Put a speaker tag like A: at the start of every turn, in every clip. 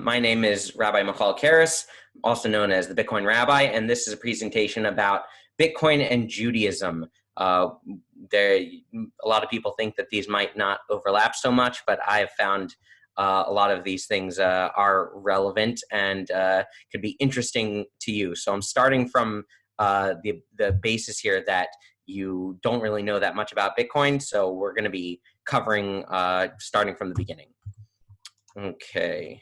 A: My name is Rabbi Michal Karas, also known as the Bitcoin Rabbi, and this is a presentation about Bitcoin and Judaism. A lot of people think that these might not overlap so much, but I have found a lot of these things are relevant and could be interesting to you. So I'm starting from the basis here that you don't really know that much about Bitcoin, so we're going to be covering starting from the beginning. Okay.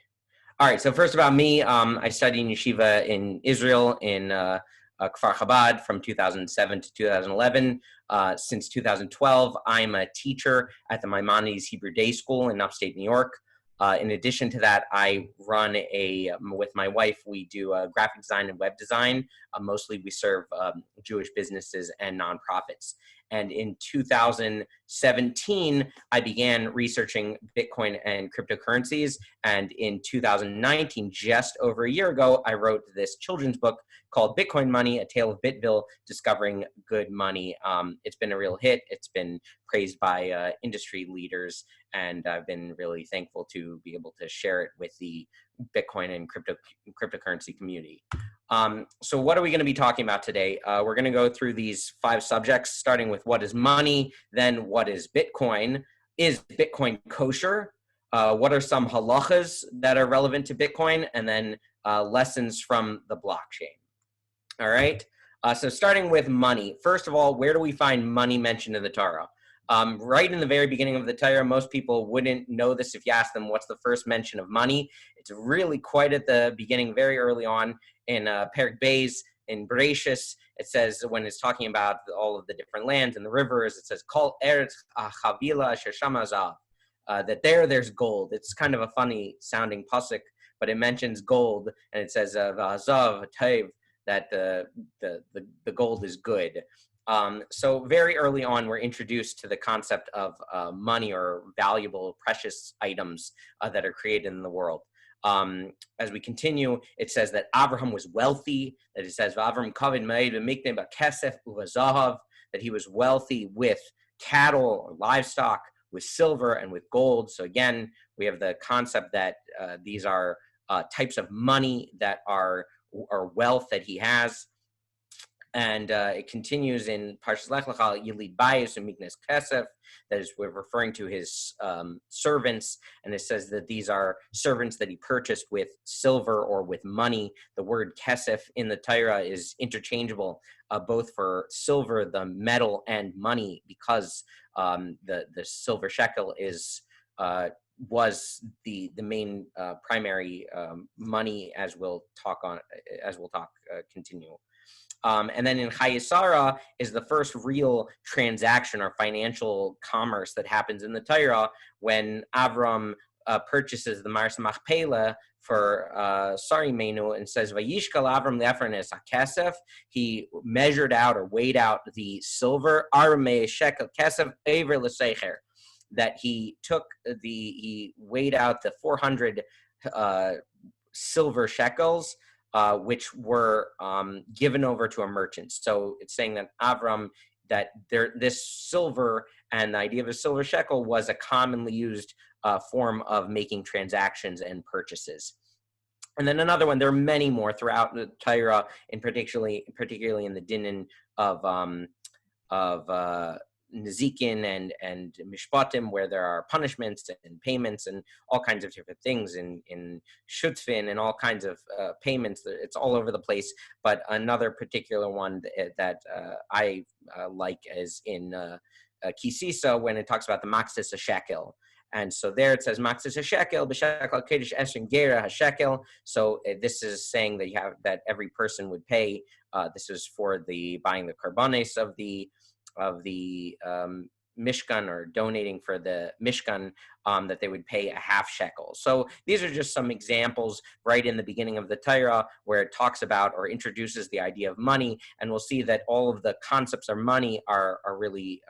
A: All right. So first about me, I studied in yeshiva in Israel in Kfar Chabad from 2007 to 2011. Since 2012, I'm a teacher at the Maimonides Hebrew Day School in upstate New York. In addition to that, I run with my wife, we do graphic design and web design. Mostly we serve Jewish businesses and nonprofits. And in 2017, I began researching Bitcoin and cryptocurrencies. And in 2019, just over a year ago, I wrote this children's book called Bitcoin Money, A Tale of Bitville, Discovering Good Money. It's been a real hit. It's been praised by industry leaders, and I've been really thankful to be able to share it with the Bitcoin and cryptocurrency community. So what are we going to be talking about today? We're going to go through these 5 subjects, starting with what is money, then what is Bitcoin? Is Bitcoin kosher? What are some halachas that are relevant to Bitcoin? And then lessons from the blockchain. All right. So starting with money. First of all, where do we find money mentioned in the Torah? Right in the very beginning of the Torah, most people wouldn't know this if you ask them what's the first mention of money. It's really quite at the beginning, very early on in Perek Beis, in Bereshis. It says, when it's talking about all of the different lands and the rivers, it says, Kol Eretz Chavila Asher Shama Zav, that there's gold. It's kind of a funny sounding pasuk, but it mentions gold, and it says, V'azav Taiv, that the gold is good. So very early on, we're introduced to the concept of money or valuable, precious items that are created in the world. As we continue, it says that Abraham was wealthy, that it says, Avram kavod ma'ed v'mikneh b'kesef u'v'zahav, that he was wealthy with cattle or livestock, with silver and with gold. So again, we have the concept that these are types of money that are wealth that he has. And it continues in Parshas Lech Lecha, Yilid Bayis and Miknes Kesef, that is, we're referring to his servants, and it says that these are servants that he purchased with silver or with money. The word Kesef in the Torah is interchangeable, both for silver, the metal, and money, because the silver shekel was the main primary money, as we'll continue. And then in Chayesara is the first real transaction or financial commerce that happens in the Torah when Avram purchases the Mars Machpelah for Sarimenu and says, Vayishkal Avram le'efranes hakesef. He measured out or weighed out the silver, Armei shekel kesef ever l'seicher, that he weighed out the 400 silver shekels, which were given over to a merchant. So it's saying that Avram, this silver and the idea of a silver shekel was a commonly used form of making transactions and purchases. And then another one, there are many more throughout the Torah, and particularly in the Dinin of Nezikin and Mishpatim, where there are punishments and payments and all kinds of different things in Shutfin and all kinds of payments. It's all over the place. But another particular one that I like is in Kisisa, when it talks about the Maxis a shekel. And so there it says Maxis a shekel, b'shekel kedesh esrin gera hashekel. So this is saying that every person would pay. This is for the buying the karbanes of the Mishkan, or donating for the Mishkan, that they would pay a half shekel. So these are just some examples right in the beginning of the Torah where it talks about or introduces the idea of money, and we'll see that all of the concepts of money are really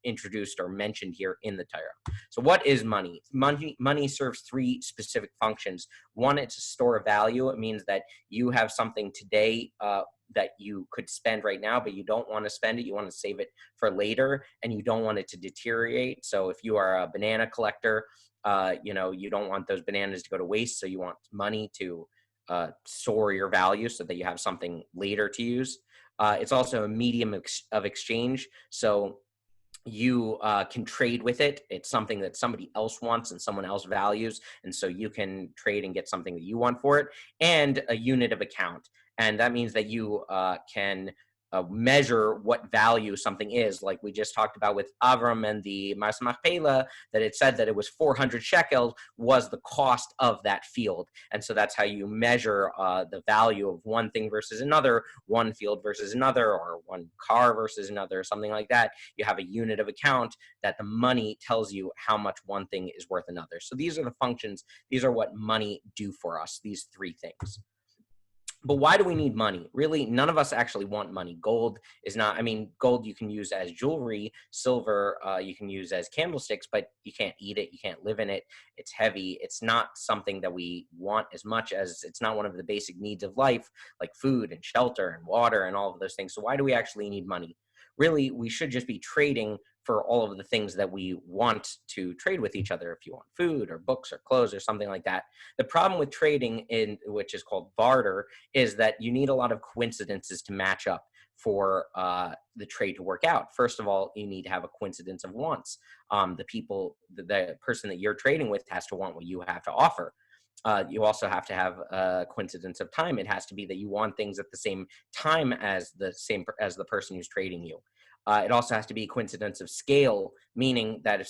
A: introduced or mentioned here in the Torah. So what is money? Money serves 3 specific functions. One, it's a store of value. It means that you have something today that you could spend right now, but you don't want to spend it. You want to save it for later, and you don't want it to deteriorate. So if you are a banana collector You don't want those bananas to go to waste, so you want money to store your value so that you have something later to use. It's also a medium of exchange, so you can trade with it. It's something that somebody else wants and someone else values, and so you can trade and get something that you want for it. And a unit of account, and that means that you can measure what value something is. Like we just talked about with Avram and the Mas Machpelah, that it said that it was 400 shekels was the cost of that field. And so that's how you measure the value of one thing versus another, one field versus another, or one car versus another, or something like that. You have a unit of account that the money tells you how much one thing is worth another. So these are the functions. These are what money do for us, these three things. But why do we need money? Really, none of us actually want money. Gold is not, I mean, gold you can use as jewelry, silver you can use as candlesticks, but you can't eat it, you can't live in it, it's heavy. It's not something that we want as much, as it's not one of the basic needs of life, like food and shelter and water and all of those things. So why do we actually need money? Really, we should just be trading for all of the things that we want to trade with each other. If you want food or books or clothes or something like that. The problem with trading, in which is called barter, is that you need a lot of coincidences to match up for the trade to work out. First of all, you need to have a coincidence of wants. The person that you're trading with has to want what you have to offer. You also have to have a coincidence of time. It has to be that you want things at the same time as the person who's trading you. It also has to be a coincidence of scale, meaning that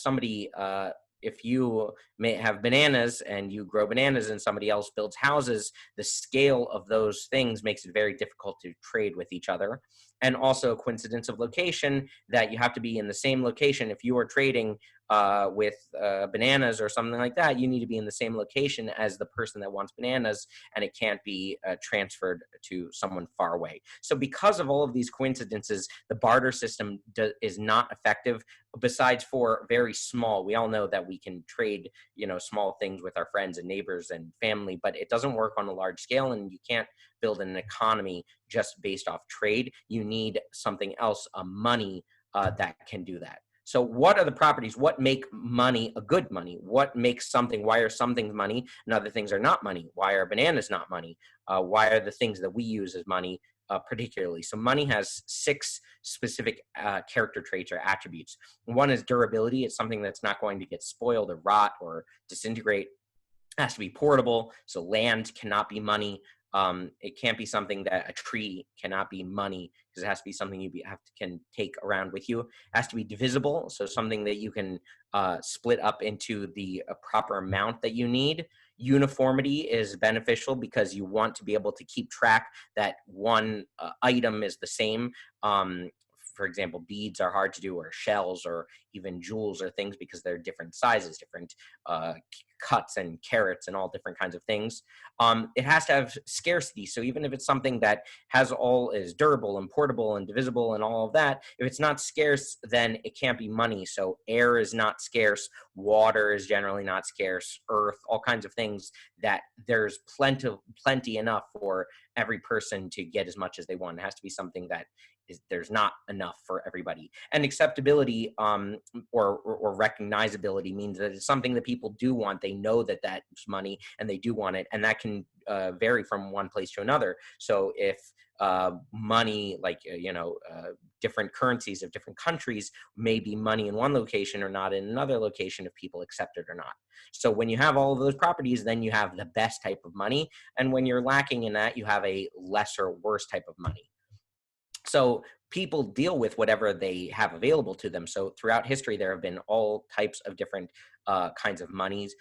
A: if you may have bananas and you grow bananas and somebody else builds houses, the scale of those things makes it very difficult to trade with each other. And also a coincidence of location, that you have to be in the same location. If you are trading with bananas or something like that, you need to be in the same location as the person that wants bananas, and it can't be transferred to someone far away. So because of all of these coincidences, the barter system is not effective, besides for very small. We all know that we can trade, small things with our friends and neighbors and family, but it doesn't work on a large scale, and you can't build an economy just based off trade. You need something else, a money that can do that. So what are the properties? What make money a good money? What makes something, why are some things money and other things are not money? Why are bananas not money? Why are the things that we use as money particularly? So money has 6 specific character traits or attributes. One is durability. It's something that's not going to get spoiled or rot or disintegrate. It has to be portable. So land cannot be money. It can't be something that a tree cannot be money, because it has to be something can take around with you. It has to be divisible, so something that you can split up into the proper amount that you need. Uniformity is beneficial because you want to be able to keep track that one item is the same. For example, beads are hard to do, or shells, or even jewels or things, because they're different sizes, different cuts and carats and all different kinds of things. It has to have scarcity. So even if it's something that is durable and portable and divisible and all of that, if it's not scarce, then it can't be money. So air is not scarce, water is generally not scarce, earth, all kinds of things that there's plenty enough for every person to get as much as they want. It has to be something that there's not enough for everybody. And acceptability or recognizability means that it's something that people do want. They know that that's money and they do want it, and that can vary from one place to another. So if money, like different currencies of different countries may be money in one location or not in another location, if people accept it or not. So when you have all of those properties, then you have the best type of money, and when you're lacking in that, you have a lesser, worse type of money. So people deal with whatever they have available to them. So throughout history, there have been all types of different kinds of monies.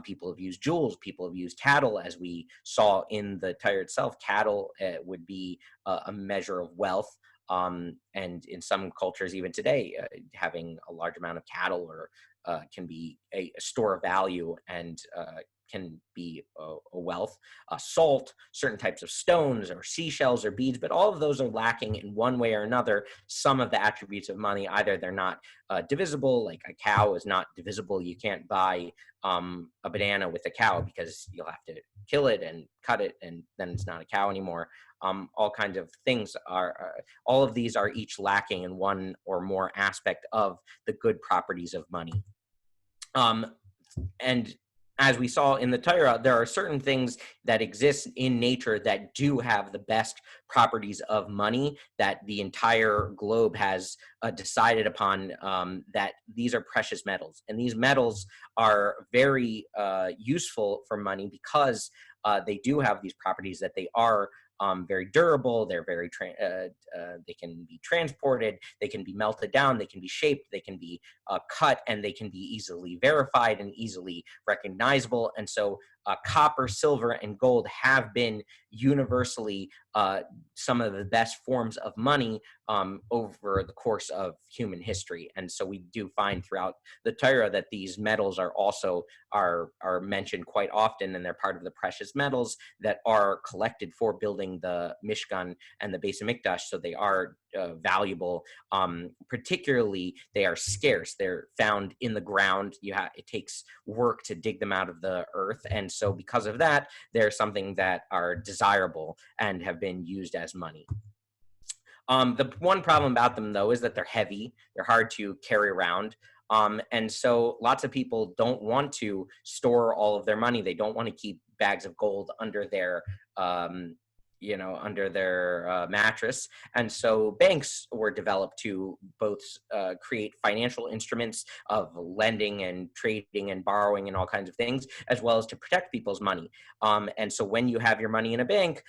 A: People have used jewels. People have used cattle, as we saw in the Torah itself. Cattle would be a measure of wealth. And in some cultures, even today, having a large amount of cattle or can be a store of value and can be a wealth. Salt, certain types of stones or seashells or beads, but all of those are lacking in one way or another some of the attributes of money. Either they're not divisible, like a cow is not divisible. You can't buy a banana with a cow because you'll have to kill it and cut it, and then it's not a cow anymore. All kinds of things all of these are each lacking in one or more aspect of the good properties of money. And as we saw in the Torah, there are certain things that exist in nature that do have the best properties of money, that the entire globe has decided upon, that these are precious metals. And these metals are very useful for money because they do have these properties, that they are very durable. They're very they can be transported, they can be melted down, they can be shaped, they can be cut, and they can be easily verified and easily recognizable. And so copper, silver, and gold have been universally some of the best forms of money over the course of human history. And so we do find throughout the Torah that these metals are also are mentioned quite often, and they're part of the precious metals that are collected for building the Mishkan and the Beis Hamikdash. So they are valuable. Particularly, they are scarce. They're found in the ground. It takes work to dig them out of the earth, and so because of that, they're something that are desirable and have been used as money. The one problem about them, though, is that they're heavy. They're hard to carry around. And so lots of people don't want to store all of their money. They don't want to keep bags of gold under their mattress. And so banks were developed to both create financial instruments of lending and trading and borrowing and all kinds of things, as well as to protect people's money. And so when you have your money in a bank,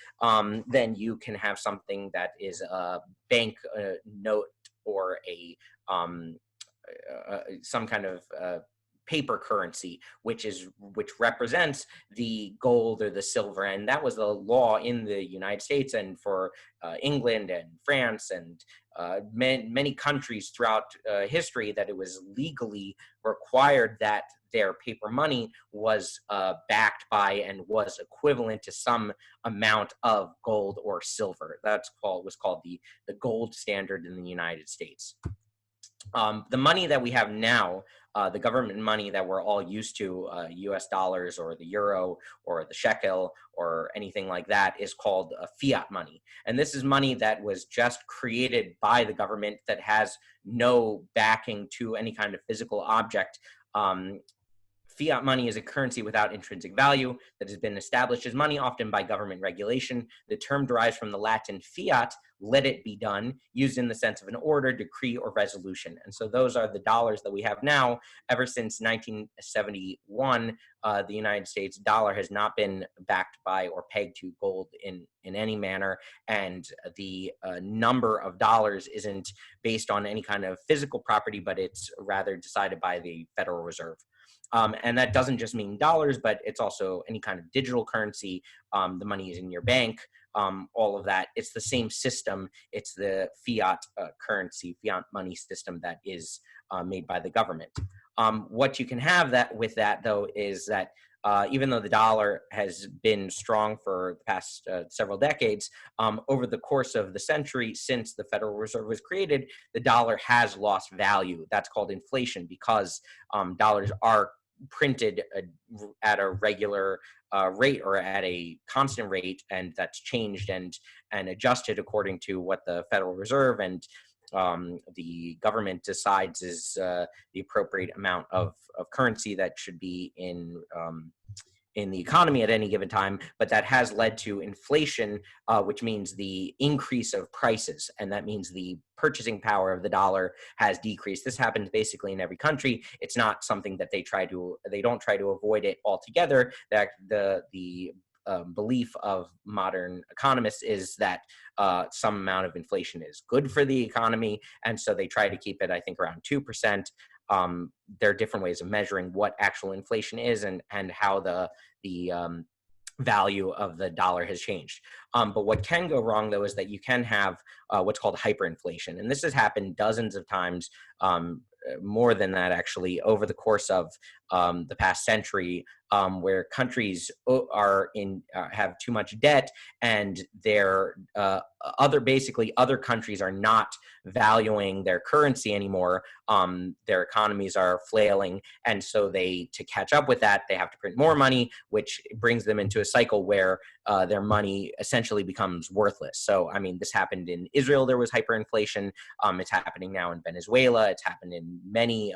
A: then you can have something that is a bank note or some kind of paper currency, which represents the gold or the silver. And that was the law in the United States and for England and France and many countries throughout history, that it was legally required that their paper money was backed by and was equivalent to some amount of gold or silver. Was called the gold standard in the United States. The money that we have now, the government money that we're all used to, US dollars or the euro or the shekel or anything like that, is called fiat money. And this is money that was just created by the government, that has no backing to any kind of physical object. Fiat money is a currency without intrinsic value that has been established as money, often by government regulation. The term derives from the Latin fiat, let it be done, used in the sense of an order, decree, or resolution. And so those are the dollars that we have now. Ever since 1971, the United States dollar has not been backed by or pegged to gold in any manner. And the number of dollars isn't based on any kind of physical property, but it's rather decided by the Federal Reserve. And that doesn't just mean dollars, but it's also any kind of digital currency. The money is in your bank, all of that. It's the same system. It's the fiat currency, fiat money system that is made by the government. What you can have with that, though, is that even though the dollar has been strong for the past several decades, over the course of the century since the Federal Reserve was created, the dollar has lost value. That's called inflation, because dollars are printed at a regular rate or at a constant rate, and that's changed and adjusted according to what the Federal Reserve and the government decides is the appropriate amount of currency that should be in the economy at any given time. But that has led to inflation, which means the increase of prices, and that means the purchasing power of the dollar has decreased. This happens basically in every country. It's not something that they don't try to avoid it altogether. That the belief of modern economists is that some amount of inflation is good for the economy, and so they try to keep it, I think, around 2%. There are different ways of measuring what actual inflation is and how the value of the dollar has changed. But what can go wrong, though, is that you can have what's called hyperinflation. And this has happened dozens of times, more than that, actually, over the course of the past century, where countries have too much debt, and their other countries are not valuing their currency anymore. Their economies are flailing, and so to catch up with that, they have to print more money, which brings them into a cycle where their money essentially becomes worthless. So, I mean, this happened in Israel. There was hyperinflation. It's happening now in Venezuela. It's happened in many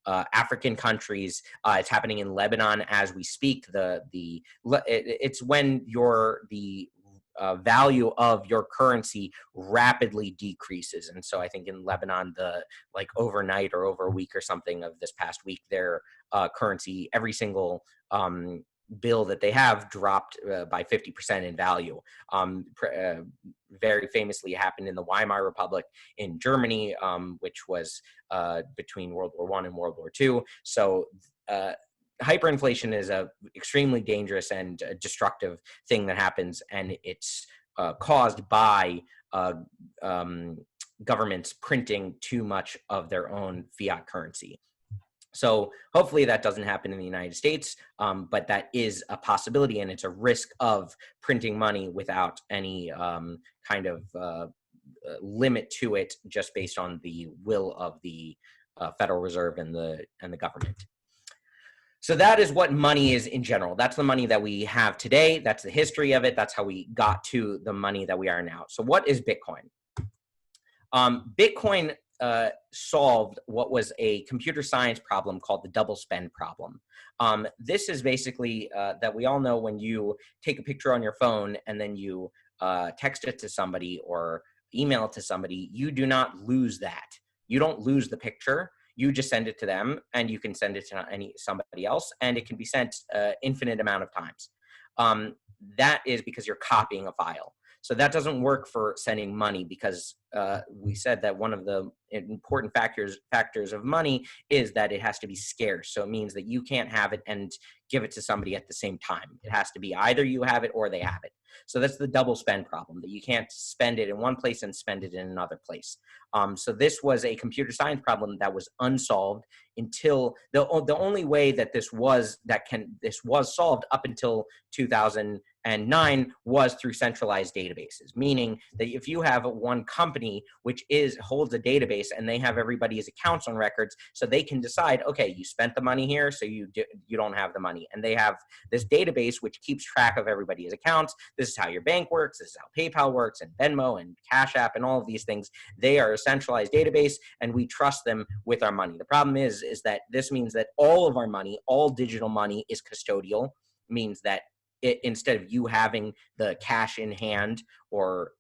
A: African countries. It's happening in Lebanon as we speak. It's when the value of your currency rapidly decreases. And so I think in Lebanon, overnight or over a week or something of this past week, their currency, every single bill that they have dropped by 50% in value. Very famously happened in the Weimar Republic in Germany, which was between World War I and World War II. So hyperinflation is a extremely dangerous and destructive thing that happens, and it's caused by governments printing too much of their own fiat currency. So hopefully that doesn't happen in the United States, but that is a possibility, and it's a risk of printing money without any kind of limit to it, just based on the will of the Federal Reserve and the government. So that is what money is in general. That's the money that we have today. That's the history of it. That's how we got to the money that we are now. So what is Bitcoin? Bitcoin solved what was a computer science problem called the double spend problem. This is basically that we all know when you take a picture on your phone and then you text it to somebody or email it to somebody, you do not lose that. You don't lose the picture. You just send it to them, and you can send it to somebody else, and it can be sent infinite amount of times. That is because you're copying a file. So that doesn't work for sending money, because we said that one of the important factors of money is that it has to be scarce. So it means that you can't have it and give it to somebody at the same time. It has to be either you have it or they have it. So that's the double spend problem, that you can't spend it in one place and spend it in another place. So this was a computer science problem that was unsolved until the only way that this was solved up until 2009 was through centralized databases, meaning that if you have one company which holds a database and they have everybody's accounts on records, so they can decide, okay, you spent the money here, so you don't have the money, and they have this database which keeps track of everybody's accounts. This is how your bank works. This is how PayPal works, and Venmo and Cash App and all of these things. They are a centralized database, and we trust them with our money. The problem is that this means that all of our money, all digital money, is custodial. Means that instead of you having the cash in hand or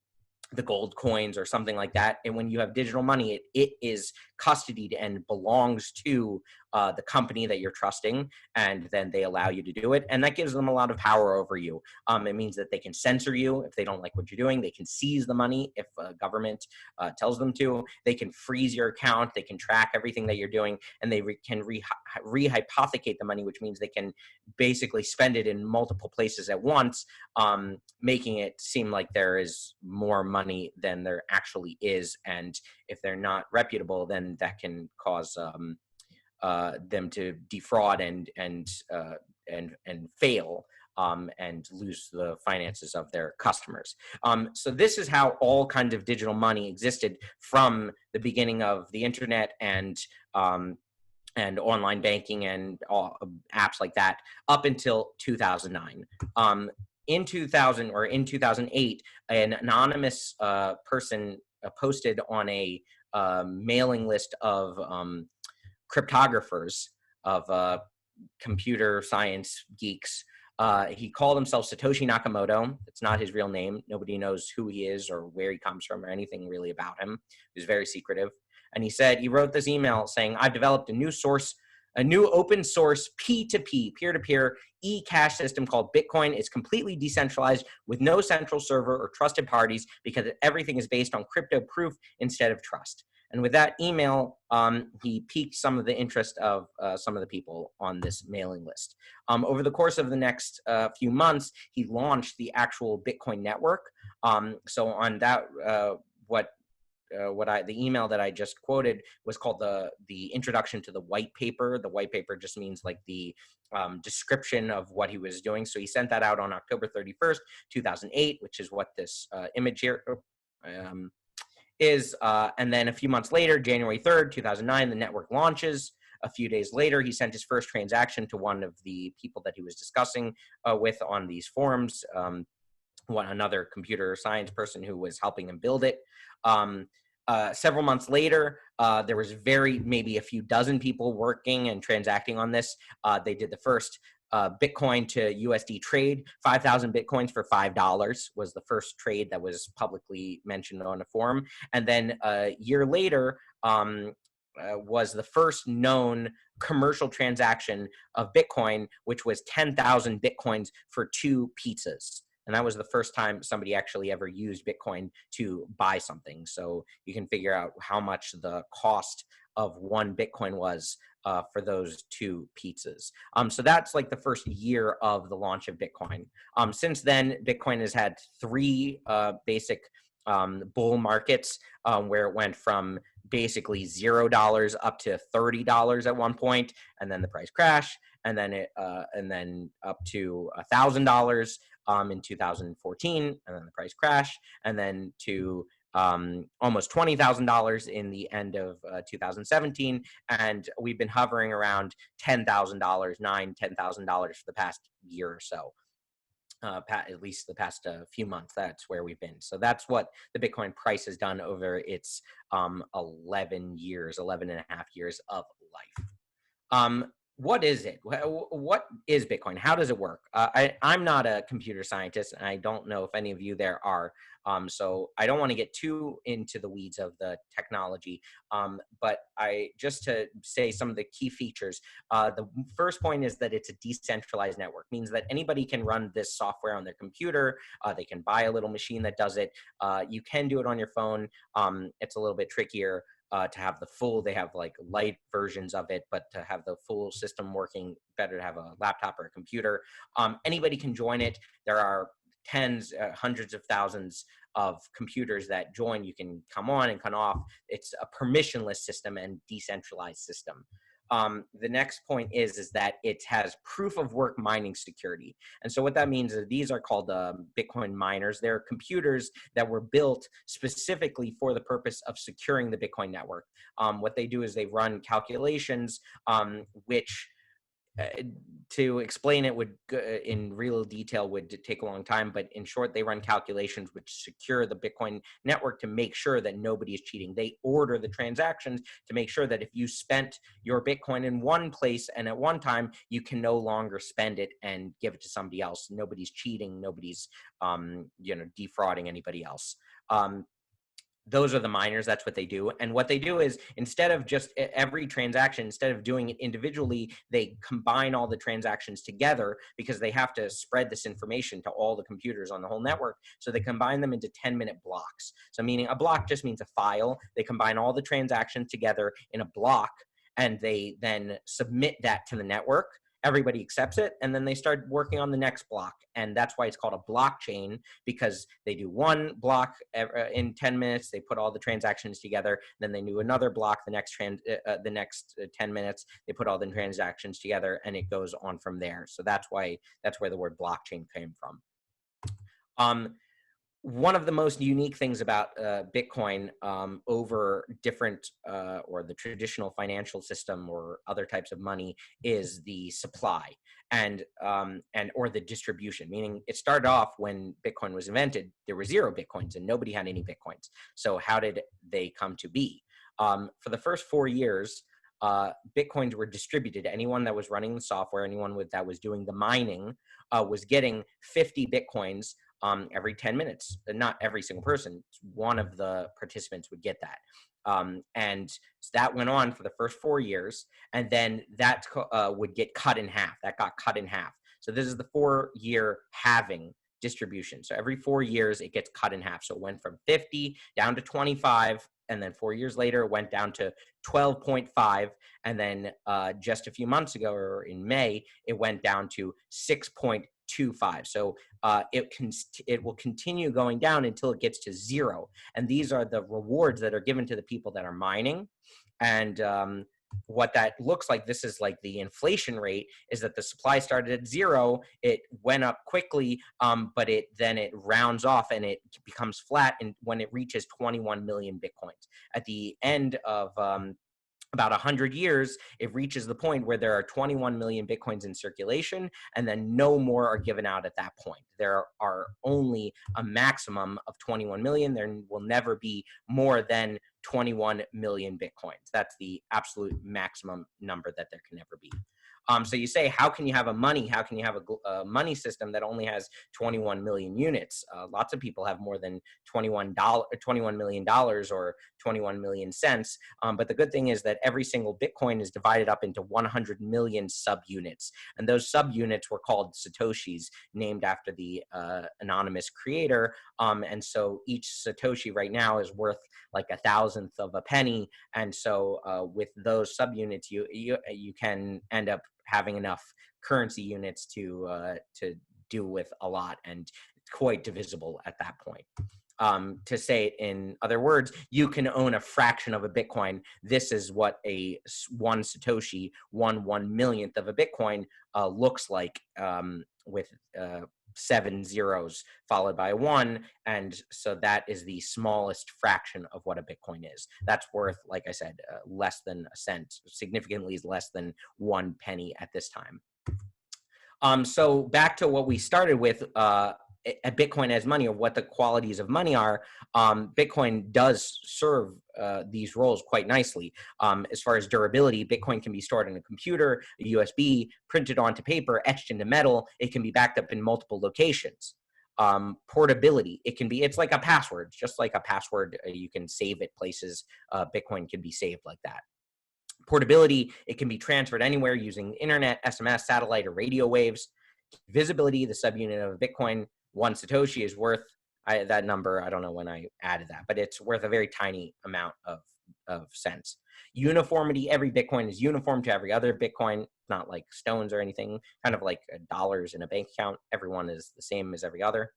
A: the gold coins or something like that, and when you have digital money, it is custodied and belongs to the company that you're trusting, and then they allow you to do it, and that gives them a lot of power over you. It means that they can censor you if they don't like what you're doing. They can seize the money if a government tells them to. They can freeze your account. They can track everything that you're doing, and they can rehypothecate the money, which means they can basically spend it in multiple places at once, making it seem like there is more money than there actually is. And if they're not reputable, then that can cause them to defraud and fail and lose the finances of their customers. So this is how all kinds of digital money existed from the beginning of the internet and online banking and all apps like that up until 2009. In 2008, an anonymous person posted on a mailing list of cryptographers, of computer science geeks. He called himself Satoshi Nakamoto. It's not his real name. Nobody knows who he is or where he comes from or anything really about him. He was very secretive. And he wrote this email saying, I've developed a new open source P2P, peer-to-peer e-cash system called Bitcoin. It's completely decentralized with no central server or trusted parties because everything is based on crypto proof instead of trust. And with that email, he piqued some of the interest of some of the people on this mailing list. Over the course of the next few months, he launched the actual Bitcoin network. So on that, the email that I just quoted was called the introduction to the white paper. The white paper just means like the description of what he was doing. So he sent that out on October 31st, 2008, which is what this image here is. And then a few months later, January 3rd, 2009, the network launches. A few days later, he sent his first transaction to one of the people that he was discussing with on these forums, another computer science person who was helping him build it. Several months later, there was maybe a few dozen people working and transacting on this. They did the first Bitcoin to USD trade. 5,000 Bitcoins for $5 was the first trade that was publicly mentioned on a forum. And then a year later was the first known commercial transaction of Bitcoin, which was 10,000 Bitcoins for 2 pizzas. And that was the first time somebody actually ever used Bitcoin to buy something. So you can figure out how much the cost of 1 Bitcoin was for those 2 pizzas. So that's like the first year of the launch of Bitcoin. Since then, Bitcoin has had 3 basic bull markets where it went from basically $0 up to $30 at one point, and then the price crashed, and then up to $1,000 in 2014, and then the price crashed, and then to almost $20,000 in the end of 2017, and we've been hovering around $10,000, $10,000 for the past year or so. At least the past few months, that's where we've been. So that's what the Bitcoin price has done over its 11 and a half years of life. What is it? What is Bitcoin? How does it work? I'm not a computer scientist, and I don't know if any of you there are. So I don't want to get too into the weeds of the technology. But just to say some of the key features, the first point is that it's a decentralized network, means that anybody can run this software on their computer. They can buy a little machine that does it. You can do it on your phone. It's a little bit trickier. To have they have like light versions of it, but to have the full system working, better to have a laptop or a computer. Anybody can join it. There are hundreds of thousands of computers that join. You can come on and come off. It's a permissionless system and decentralized system. The next point is that it has proof of work mining security. And so what that means is these are called Bitcoin miners. They're computers that were built specifically for the purpose of securing the Bitcoin network. What they do is they run calculations which to explain it in real detail would take a long time, but in short, they run calculations which secure the Bitcoin network to make sure that nobody is cheating. They order the transactions to make sure that if you spent your Bitcoin in one place and at one time, you can no longer spend it and give it to somebody else. Nobody's cheating. Nobody's defrauding anybody else. Those are the miners. That's what they do. And what they do is instead of just every transaction, instead of doing it individually, they combine all the transactions together because they have to spread this information to all the computers on the whole network. So they combine them into 10-minute blocks. So meaning a block just means a file. They combine all the transactions together in a block, and they then submit that to the network. Everybody accepts it, and then they start working on the next block. And that's why it's called a blockchain, because they do one block in 10 minutes, they put all the transactions together, then they do another block the next 10 minutes, they put all the transactions together, and it goes on from there. So that's where the word blockchain came from. One of the most unique things about Bitcoin over different or the traditional financial system or other types of money is the supply and or the distribution. Meaning, it started off when Bitcoin was invented, there were 0 Bitcoins and nobody had any Bitcoins. So how did they come to be? For the first 4 years, Bitcoins were distributed. Anyone that was running the software, anyone that was doing the mining, was getting 50 Bitcoins every 10 minutes. Not every single person. One of the participants would get that. And that went on for the first 4 years. And then that would get cut in half. That got cut in half. So this is the 4-year halving distribution. So every 4 years, it gets cut in half. So it went from 50 down to 25. And then 4 years later, it went down to 12.5. And then just a few months ago, or in May, it went down to 6.25. So it will continue going down until it gets to 0. And these are the rewards that are given to the people that are mining. And what that looks like, this is like the inflation rate, is that the supply started at 0, it went up quickly, but it rounds off and it becomes flat, and when it reaches 21 million Bitcoins. At the end of about 100 years, it reaches the point where there are 21 million Bitcoins in circulation, and then no more are given out at that point. There are only a maximum of 21 million. There will never be more than 21 million Bitcoins. That's the absolute maximum number that there can ever be. So you say, how can you have a money system that only has 21 million units? Lots of people have more than $21 million or 21 million cents. But the good thing is that every single Bitcoin is divided up into 100 million subunits. And those subunits were called Satoshis, named after the anonymous creator. And so each Satoshi right now is worth like 1,000th of a penny. And so with those subunits, you can end up having enough currency units to do with a lot, and it's quite divisible at that point. To say it in other words, you can own a fraction of a Bitcoin. This is what a one Satoshi, 1/1,000,000th of a Bitcoin looks like, with 7 zeros followed by a 1. And so that is the smallest fraction of what a Bitcoin is. That's worth, like I said, less than a cent, significantly less than 1 penny at this time. So back to what we started with, at Bitcoin as money, or what the qualities of money are. Bitcoin does serve these roles quite nicely. As far as durability, Bitcoin can be stored in a computer, a USB, printed onto paper, etched into metal. It can be backed up in multiple locations. Portability, it's like a password. Just like a password, you can save it places. Bitcoin can be saved like that. Portability, it can be transferred anywhere using internet, SMS, satellite, or radio waves. Divisibility, the subunit of Bitcoin, 1 Satoshi is worth, that number, I don't know when I added that, but it's worth a very tiny amount of cents. Uniformity, every Bitcoin is uniform to every other Bitcoin, not like stones or anything, kind of like dollars in a bank account. Everyone is the same as every other.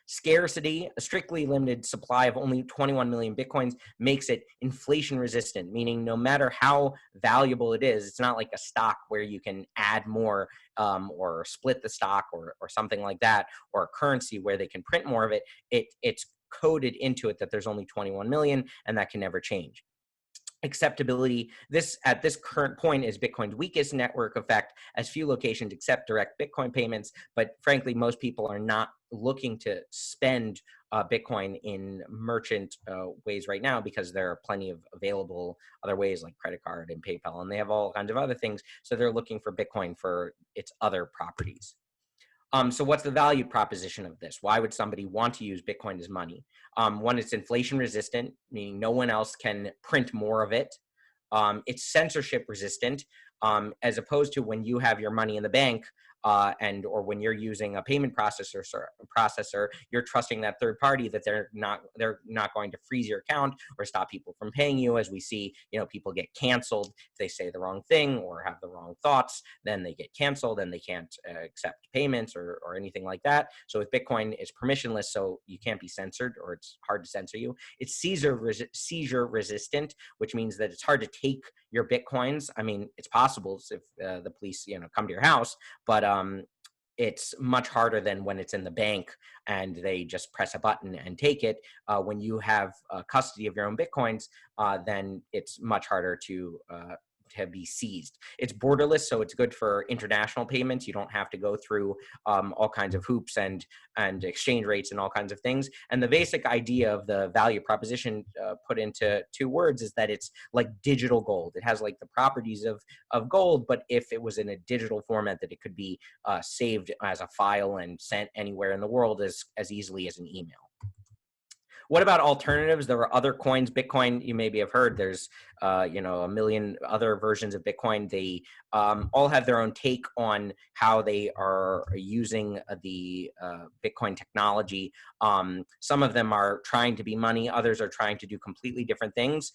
A: Scarcity, a strictly limited supply of only 21 million Bitcoins makes it inflation resistant, meaning no matter how valuable it is, it's not like a stock where you can add more, or split the stock, or something like that, or a currency where they can print more of it. It's coded into it that there's only 21 million, and that can never change. Acceptability, this at this current point is Bitcoin's weakest network effect, as few locations accept direct Bitcoin payments, but frankly most people are not looking to spend Bitcoin in merchant ways right now, because there are plenty of available other ways like credit card and PayPal, and they have all kinds of other things, so they're looking for Bitcoin for its other properties. So what's the value proposition of this? Why would somebody want to use Bitcoin as money? One, it's inflation resistant, meaning no one else can print more of it. It's censorship resistant, as opposed to when you have your money in the bank, or when you're using a payment processor, you're trusting that third party that they're not going to freeze your account or stop people from paying you. As we see, people get canceled if they say the wrong thing or have the wrong thoughts, then they get canceled and they can't accept payments or anything like that. So with Bitcoin, it's permissionless, so you can't be censored, or it's hard to censor you. It's seizure resistant, which means that it's hard to take your Bitcoins. I mean, it's possible if the police, come to your house, but it's much harder than when it's in the bank and they just press a button and take it. When you have custody of your own Bitcoins, then it's much harder to be seized. It's borderless, so it's good for international payments. You don't have to go through all kinds of hoops and exchange rates and all kinds of things. And the basic idea of the value proposition, put into 2 words, is that it's like digital gold. It has like the properties of gold, but if it was in a digital format, that it could be saved as a file and sent anywhere in the world as easily as an email. What about alternatives? There are other coins. Bitcoin, you maybe have heard, there's a million other versions of Bitcoin. They all have their own take on how they are using the Bitcoin technology. Some of them are trying to be money. Others are trying to do completely different things.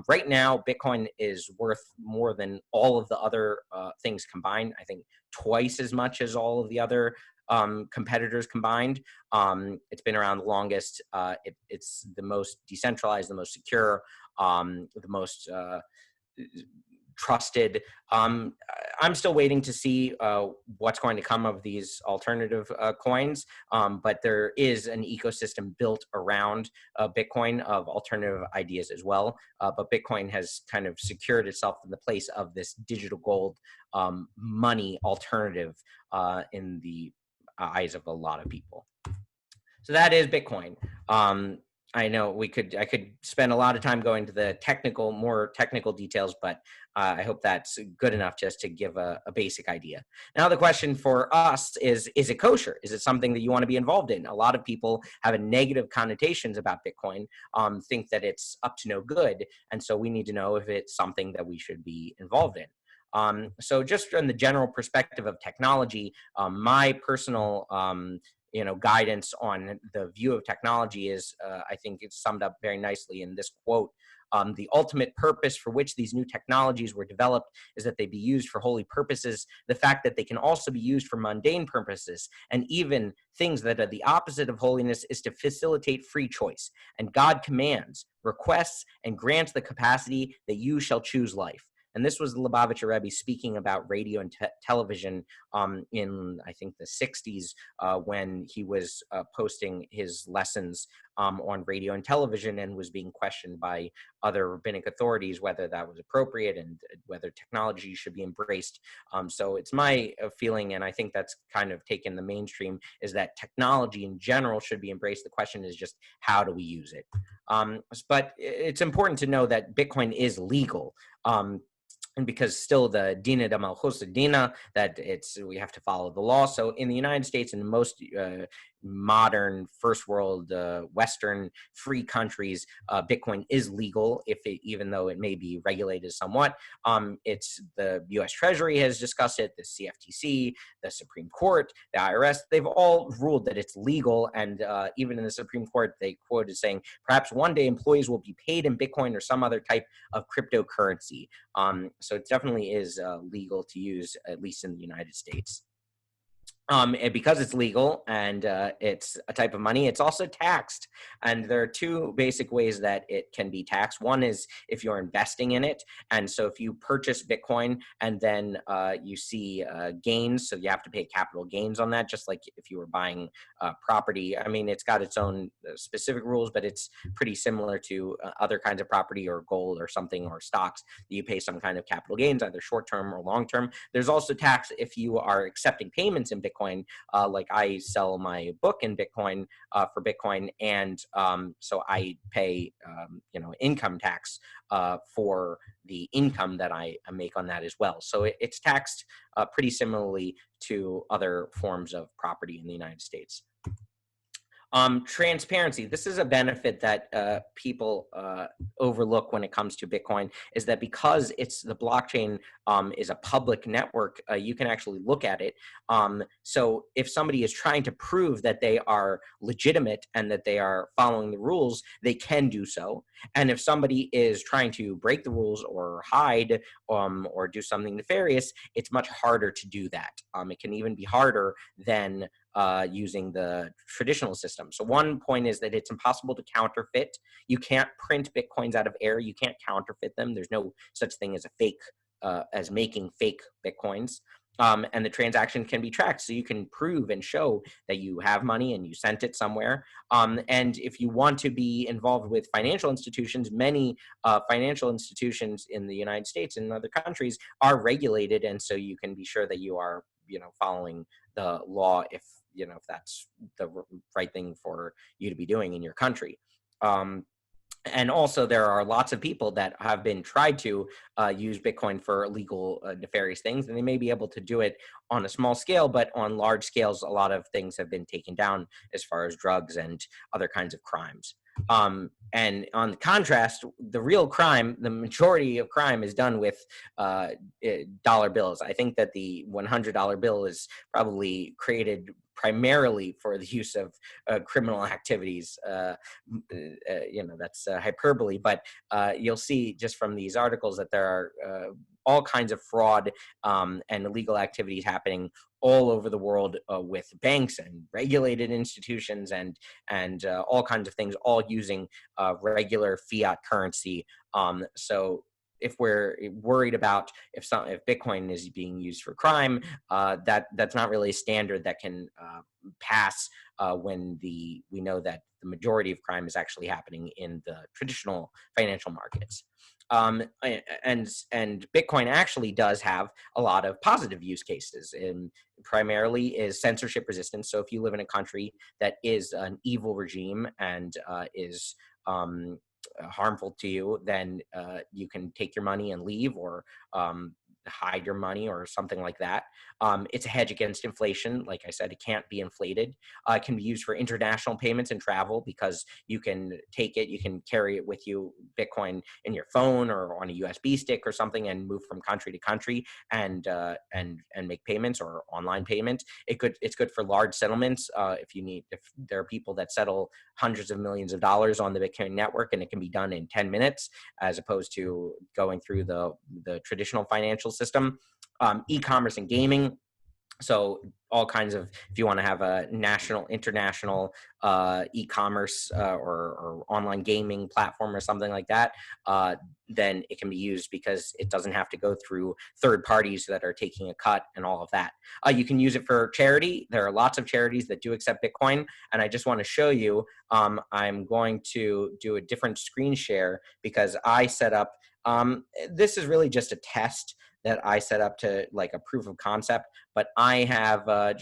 A: Right now, Bitcoin is worth more than all of the other things combined. I think twice as much as all of the other competitors combined. It's been around the longest. It's the most decentralized, the most secure, the most trusted. I'm still waiting to see what's going to come of these alternative coins, but there is an ecosystem built around Bitcoin of alternative ideas as well. But Bitcoin has kind of secured itself in the place of this digital gold money alternative in the eyes of a lot of people. So that is Bitcoin. I know I could spend a lot of time going to the more technical details, but I hope that's good enough just to give a basic idea. Now, the question for us is it kosher? Is it something that you want to be involved in? A lot of people have a negative connotations about Bitcoin, think that it's up to no good. And so we need to know if it's something that we should be involved in. So just from the general perspective of technology, my personal guidance on the view of technology is, I think it's summed up very nicely in this quote. The ultimate purpose for which these new technologies were developed is that they be used for holy purposes. The fact that they can also be used for mundane purposes and even things that are the opposite of holiness is to facilitate free choice. And God commands, requests, and grants the capacity that you shall choose life. And this was the Lubavitcher Rebbe speaking about radio and television in, I think, the 60s when he was posting his lessons on radio and television and was being questioned by other rabbinic authorities whether that was appropriate and whether technology should be embraced. So it's my feeling, and I think that's kind of taken the mainstream, is that technology in general should be embraced. The question is just how do we use it? But it's important to know that Bitcoin is legal. And because still the dina de malchus dina, that we have to follow the law. So in the United States and most modern first world Western free countries, Bitcoin is legal, even though it may be regulated somewhat. It's the U.S. Treasury has discussed it, the CFTC, the Supreme Court, the IRS. They've all ruled that it's legal, and even in the Supreme Court, they quoted saying, perhaps one day employees will be paid in Bitcoin or some other type of cryptocurrency. So it definitely is legal to use, at least in the United States. And because it's legal and it's a type of money, it's also taxed. And there are two basic ways that it can be taxed. One is if you're investing in it. And so if you purchase Bitcoin and then you see gains, so you have to pay capital gains on that, just like if you were buying property. I mean, it's got its own specific rules, but it's pretty similar to other kinds of property or gold or something or stocks that you pay some kind of capital gains, either short-term or long-term. There's also tax if you are accepting payments in Bitcoin. Like I sell my book in Bitcoin for Bitcoin, and so I pay income tax for the income that I make on that as well. So it's taxed pretty similarly to other forms of property in the United States. Transparency. This is a benefit that people overlook when it comes to Bitcoin, is that because the blockchain is a public network, you can actually look at it. So if somebody is trying to prove that they are legitimate and that they are following the rules, they can do so. And if somebody is trying to break the rules or hide or do something nefarious, it's much harder to do that. It can even be harder than using the traditional system. So one point is that it's impossible to counterfeit. You can't print Bitcoins out of air. You can't counterfeit them. There's no such thing as a fake, as making fake Bitcoins. And the transaction can be tracked. So you can prove and show that you have money and you sent it somewhere. And if you want to be involved with financial institutions, many financial institutions in the United States and other countries are regulated. And so you can be sure that you are, following the law if that's the right thing for you to be doing in your country. And also, there are lots of people that have been tried to use Bitcoin for illegal, nefarious things, and they may be able to do it on a small scale, but on large scales, a lot of things have been taken down as far as drugs and other kinds of crimes. And on the contrast, the real crime, the majority of crime is done with dollar bills. I think that the $100 bill is probably created primarily for the use of criminal activities. That's hyperbole, but you'll see just from these articles that there are all kinds of fraud and illegal activities happening all over the world with banks and regulated institutions and all kinds of things, all using regular fiat currency. So if we're worried about if Bitcoin is being used for crime, that's not really a standard that can pass when we know that the majority of crime is actually happening in the traditional financial markets. And Bitcoin actually does have a lot of positive use cases, and primarily is censorship resistance. So if you live in a country that is an evil regime and is harmful to you, then you can take your money and leave, or hide your money or something like that. It's a hedge against inflation. Like I said, it can't be inflated. It can be used for international payments and travel, because you can take it, you can carry it with you, Bitcoin, in your phone or on a USB stick or something, and move from country to country and make payments or online payments. It's good for large settlements. If there are people that settle hundreds of millions of dollars on the Bitcoin network, and it can be done in 10 minutes as opposed to going through the traditional financial system. E-commerce and gaming. So all kinds of, if you want to have a national, international e-commerce or online gaming platform or something like that, then it can be used because it doesn't have to go through third parties that are taking a cut and all of that. You can use it for charity. There are lots of charities that do accept Bitcoin. And I just want to show you, I'm going to do a different screen share because I set up, this is really just a test that I set up to like a proof of concept, but I have one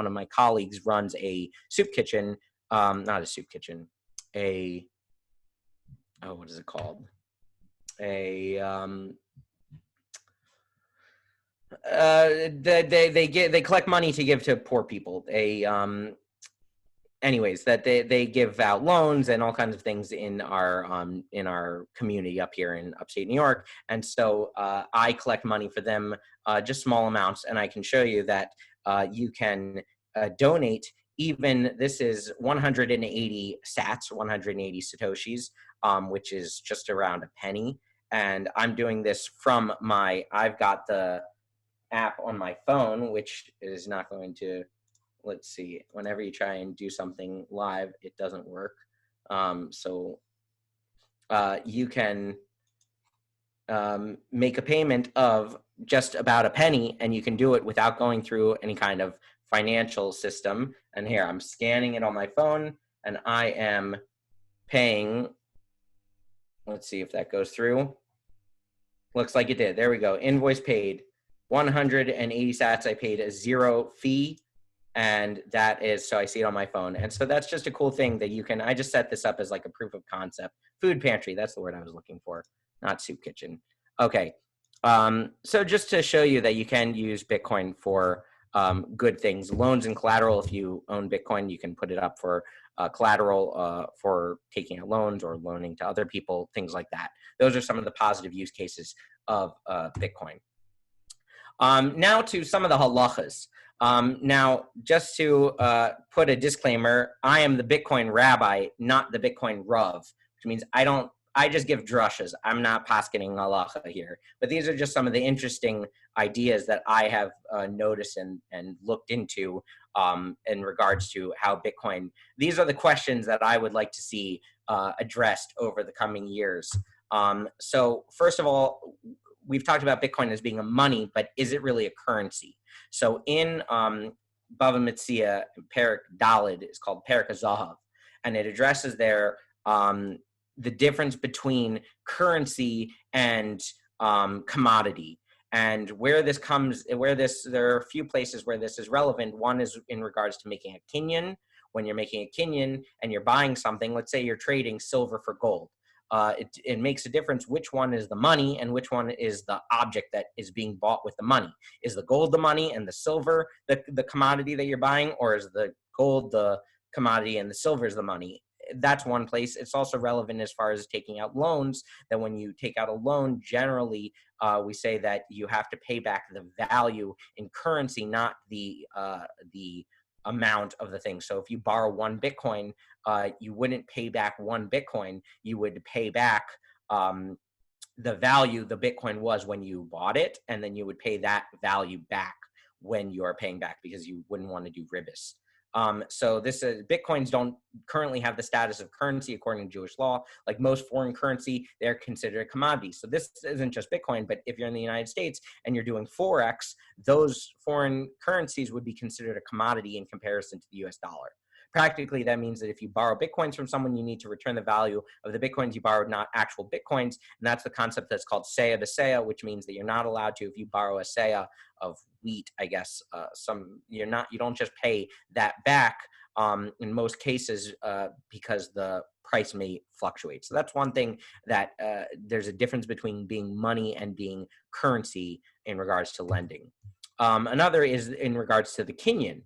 A: of my colleagues runs a soup kitchen, not a soup kitchen, what is it called? They collect money to give to poor people. Anyways, that they give out loans and all kinds of things in our community up here in upstate New York. And so I collect money for them, just small amounts. And I can show you that you can donate. Even this is 180 sats, 180 Satoshis, which is just around a penny. And I'm doing this from I've got the app on my phone, which is not going to, let's see, whenever you try and do something live, it doesn't work. So you can make a payment of just about a penny, and you can do it without going through any kind of financial system. And here, I'm scanning it on my phone, and I am paying, let's see if that goes through. Looks like it did. There we go. Invoice paid. 180 sats. I paid a 0 fee. And that is, so I see it on my phone. And so that's just a cool thing that you can, I just set this up as like a proof of concept. Food pantry, that's the word I was looking for, not soup kitchen. Okay. So just to show you that you can use Bitcoin for good things, loans and collateral. If you own Bitcoin, you can put it up for collateral for taking out loans or loaning to other people, things like that. Those are some of the positive use cases of Bitcoin. Now to some of the halachas. Now, just to put a disclaimer, I am the Bitcoin rabbi, not the Bitcoin Rav, which means I just give drushas. I'm not paskening halacha here. But these are just some of the interesting ideas that I have noticed and looked into in regards to how Bitcoin, these are the questions that I would like to see addressed over the coming years. So first of all, we've talked about Bitcoin as being a money, but is it really a currency? So in Bava Metzia, Perik Dalid is called Perik Zahav, and it addresses there the difference between currency and commodity. And there are a few places where this is relevant. One is in regards to making a kinyan. When you're making a kinyan and you're buying something, let's say you're trading silver for gold. It makes a difference which one is the money and which one is the object that is being bought with the money. Is the gold the money and the silver the commodity that you're buying, or is the gold the commodity and the silver is the money? That's one place. It's also relevant as far as taking out loans, that when you take out a loan, generally we say that you have to pay back the value in currency, not the amount of the thing. So if you borrow 1 Bitcoin, you wouldn't pay back 1 Bitcoin. You would pay back the value the Bitcoin was when you bought it, and then you would pay that value back when you're paying back, because you wouldn't want to do ribis. So this Bitcoins don't currently have the status of currency according to Jewish law. Like most foreign currency, they're considered a commodity. So this isn't just Bitcoin, but if you're in the United States and you're doing Forex, those foreign currencies would be considered a commodity in comparison to the US dollar. Practically, that means that if you borrow Bitcoins from someone, you need to return the value of the Bitcoins you borrowed, not actual Bitcoins. And that's the concept that's called seah b'seah, which means that you're not allowed to, if you borrow a seah of wheat, I guess, you don't just pay that back in most cases because the price may fluctuate. So that's one thing that there's a difference between being money and being currency in regards to lending. Another is in regards to the kinyan.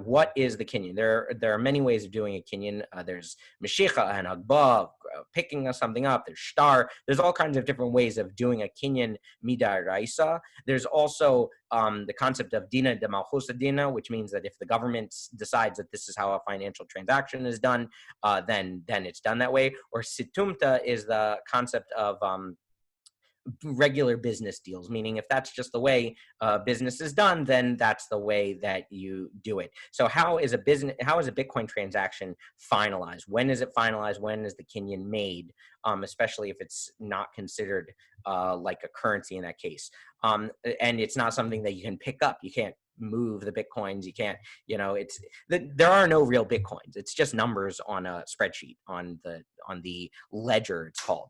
A: What is the kinyan? There are many ways of doing a kinyan. There's meshicha and hagbah, picking something up. There's shtar. There's all kinds of different ways of doing a kinyan midaraisa. There's also the concept of dina de malchusa dina, which means that if the government decides that this is how a financial transaction is done, then it's done that way. Or situmta is the concept of regular business deals, meaning if that's just the way business is done, then that's the way that you do it. So how is a Bitcoin transaction finalized? When is it finalized? When is the kinyan made? Especially if it's not considered like a currency in that case. And it's not something that you can pick up. You can't move the Bitcoins. You can't, there are no real Bitcoins. It's just numbers on a spreadsheet on the ledger, it's called.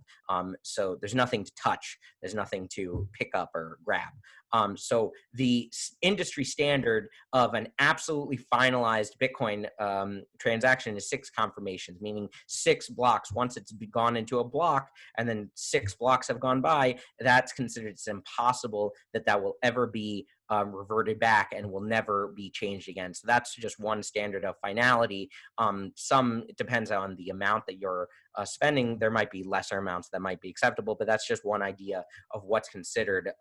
A: So there's nothing to touch. There's nothing to pick up or grab. So the industry standard of an absolutely finalized Bitcoin transaction is 6 confirmations, meaning 6 blocks. Once it's gone into a block and then 6 blocks have gone by, that's considered it's impossible that will ever be reverted back and will never be changed again. So that's just one standard of finality. It depends on the amount that you're spending. There might be lesser amounts that might be acceptable, but that's just one idea of what's considered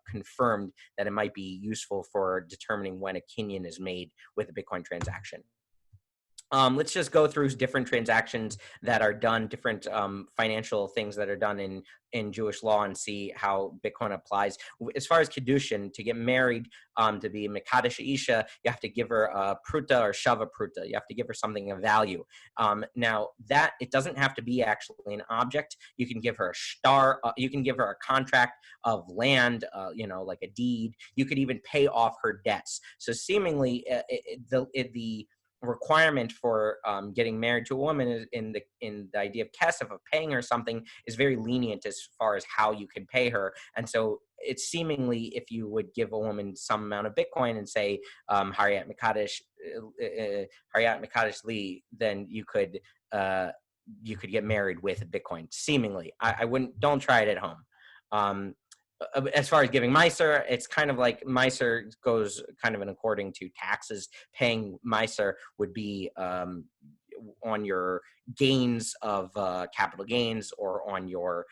A: confirmed that it might be useful for determining when a kinyan is made with a Bitcoin transaction. Let's just go through different transactions that are done, different financial things that are done in Jewish law, and see how Bitcoin applies. As far as Kiddushin, to get married, to be Mekadesh Isha, you have to give her a pruta or shava pruta. You have to give her something of value. Now, that it doesn't have to be actually an object. You can give her a shtar. You can give her a contract of land, like a deed. You could even pay off her debts. So seemingly, the requirement for getting married to a woman is in the idea of kesef, of paying her something, is very lenient as far as how you can pay her. And so it's seemingly, if you would give a woman some amount of Bitcoin and say Hariyat Mekadesh Li, then you could get married with Bitcoin. Seemingly, I wouldn't. Don't try it at home. As far as giving Meiser, it's kind of like Meiser goes kind of in according to taxes. Paying Meiser would be on your gains of capital gains, or on your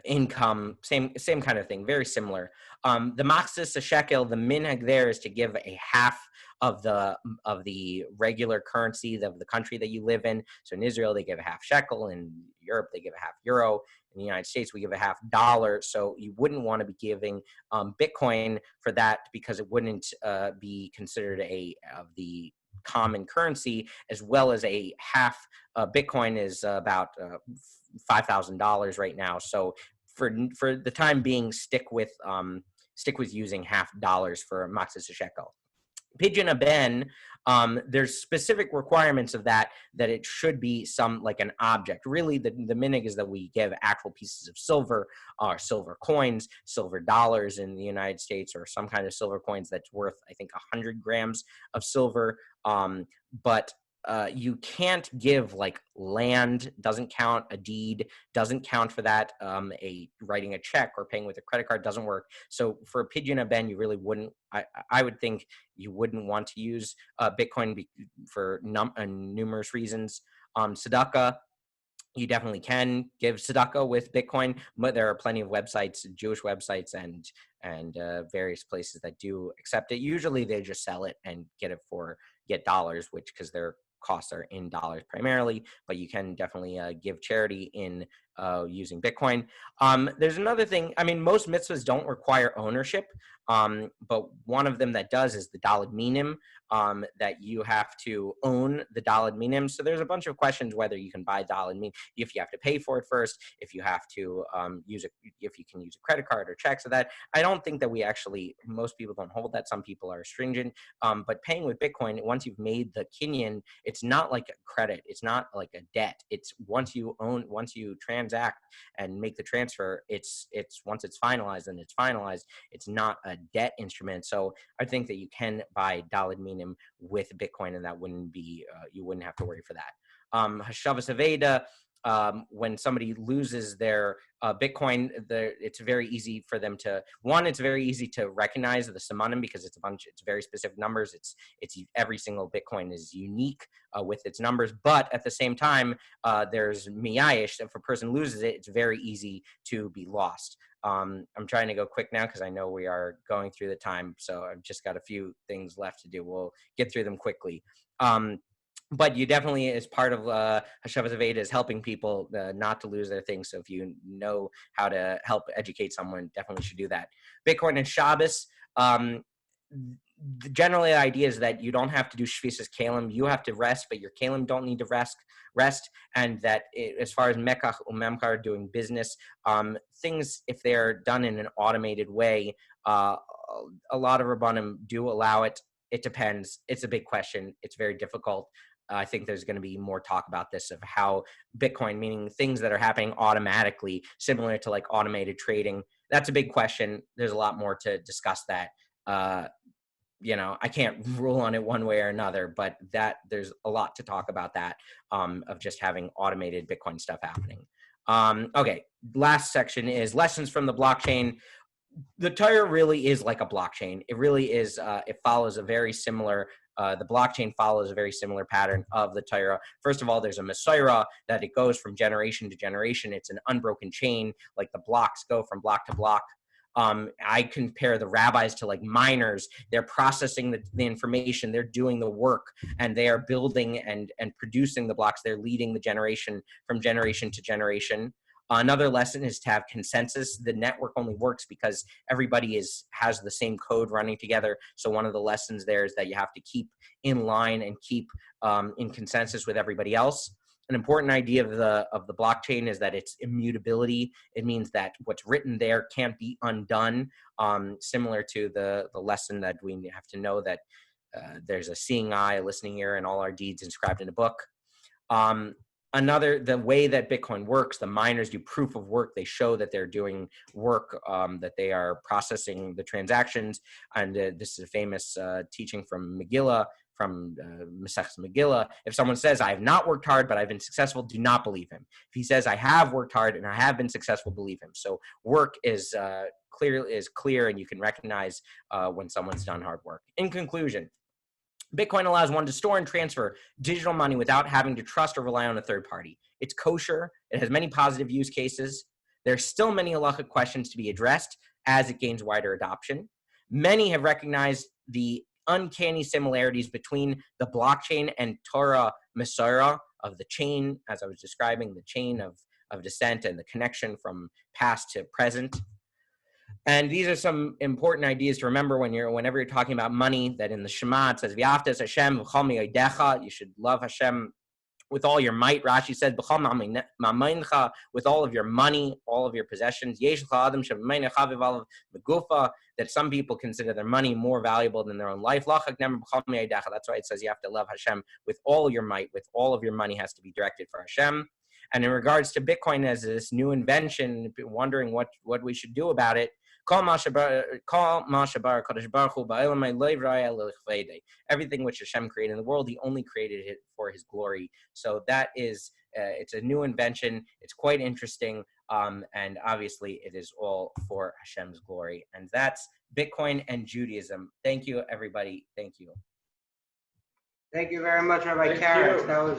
A: income. Same kind of thing, very similar. The Maxis, a shekel, the minhag there is to give a half of the regular currency of the country that you live in. So in Israel, they give a half shekel. In Europe, they give a half euro. In the United States, we give a half dollar. So you wouldn't want to be giving Bitcoin for that, because it wouldn't be considered of the common currency, as well as a half Bitcoin is about $5,000 right now. So for the time being, stick with using half dollars for maxis a shekel. Pidyon aben, there's specific requirements of that it should be some like an object. Really, the minig is that we give actual pieces of silver, or silver coins, silver dollars in the United States, or some kind of silver coins that's worth, I think, 100 grams of silver. But you can't give like land, doesn't count. A deed doesn't count for that. Writing a check or paying with a credit card doesn't work. So for a pidyon aben, you really wouldn't. I would think you wouldn't want to use Bitcoin for numerous reasons. Tzedakah, you definitely can give tzedakah with Bitcoin, but there are plenty of websites, Jewish websites, and various places that do accept it. Usually, they just sell it and get dollars, which because their costs are in dollars primarily. But you can definitely give charity in using Bitcoin. There's another thing. I mean, most mitzvahs don't require ownership, but one of them that does is the daled minim, that you have to own the daled minim. So there's a bunch of questions whether you can buy daled minim, if you have to pay for it first, if you have to if you can use a credit card or check. So that I don't think that most people don't hold that. Some people are stringent, but paying with Bitcoin, once you've made the kinyan, it's not like a credit. It's not like a debt. It's once you transact and make the transfer, it's once it's finalized, and it's finalized. It's not a debt instrument. So I think that you can buy daled minim with Bitcoin, and that wouldn't be you wouldn't have to worry for that. Hashavas Aveda, when somebody loses their Bitcoin, it's very easy for them to, it's very easy to recognize the simonim because it's very specific numbers. It's every single Bitcoin is unique with its numbers, but at the same time, there's miyayish. If a person loses it, it's very easy to be lost. I'm trying to go quick now because I know we are going through the time, so I've just got a few things left to do. We'll get through them quickly. But you definitely, as part of Hashavas Aveda, is helping people not to lose their things. So if you know how to help educate someone, definitely should do that. Bitcoin and Shabbos. Generally, the idea is that you don't have to do Shvisas Kalim. You have to rest, but your Kalim don't need to rest. And that as far as Mekach Umemkar doing business, things, if they're done in an automated way, a lot of Rabbanim do allow it. It depends. It's a big question. It's very difficult. I think there's going to be more talk about this of how Bitcoin, meaning things that are happening automatically, similar to like automated trading. That's a big question. There's a lot more to discuss that. I can't rule on it one way or another, but there's a lot to talk about that, of just having automated Bitcoin stuff happening. Okay, last section is lessons from the blockchain. The Torah really is like a blockchain. It really is. It follows a very similar. The blockchain follows a very similar pattern of the Torah. First of all, there's a Messiah that it goes from generation to generation. It's an unbroken chain, like the blocks go from block to block. I compare the rabbis to like miners. They're processing the information, they're doing the work, and they are building and producing the blocks. They're leading the generation from generation to generation. Another lesson is to have consensus. The network only works because everybody has the same code running together. So one of the lessons there is that you have to keep in line and keep in consensus with everybody else. An important idea of the blockchain is that it's immutability. It means that what's written there can't be undone. Similar to the lesson that we have to know that there's a seeing eye, a listening ear, and all our deeds inscribed in a book. The way that Bitcoin works, the miners do proof of work. They show that they're doing work, that they are processing the transactions. And this is a famous teaching from Megillah, from Masechtas Megillah. If someone says, I have not worked hard, but I've been successful, do not believe him. If he says, I have worked hard and I have been successful, believe him. So work is clear, and you can recognize when someone's done hard work. In conclusion, Bitcoin allows one to store and transfer digital money without having to trust or rely on a third party. It's kosher. It has many positive use cases. There's still many halachic questions to be addressed as it gains wider adoption. Many have recognized the uncanny similarities between the blockchain and Torah Messiah of the chain, as I was describing, the chain of descent and the connection from past to present. And these are some important ideas to remember whenever you're talking about money, that in the Shema it says, V'aftas Hashem v'chol mi'odecha, you should love Hashem with all your might. Rashi said, b'chol ma'meincha, with all of your money, all of your possessions. Yesh l'cha'adam she'meincha v'valav megufa, that some people consider their money more valuable than their own life. Lachak nemer b'chol mi'odecha. That's why it says you have to love Hashem with all your might, with all of your money has to be directed for Hashem. And in regards to Bitcoin as this new invention, wondering what we should do about it, everything which Hashem created in the world, he only created it for his glory. So that is, it's a new invention. It's quite interesting. And obviously it is all for Hashem's glory. And that's Bitcoin and Judaism. Thank you, everybody. Thank you.
B: Thank you very much, Rabbi Karas. That was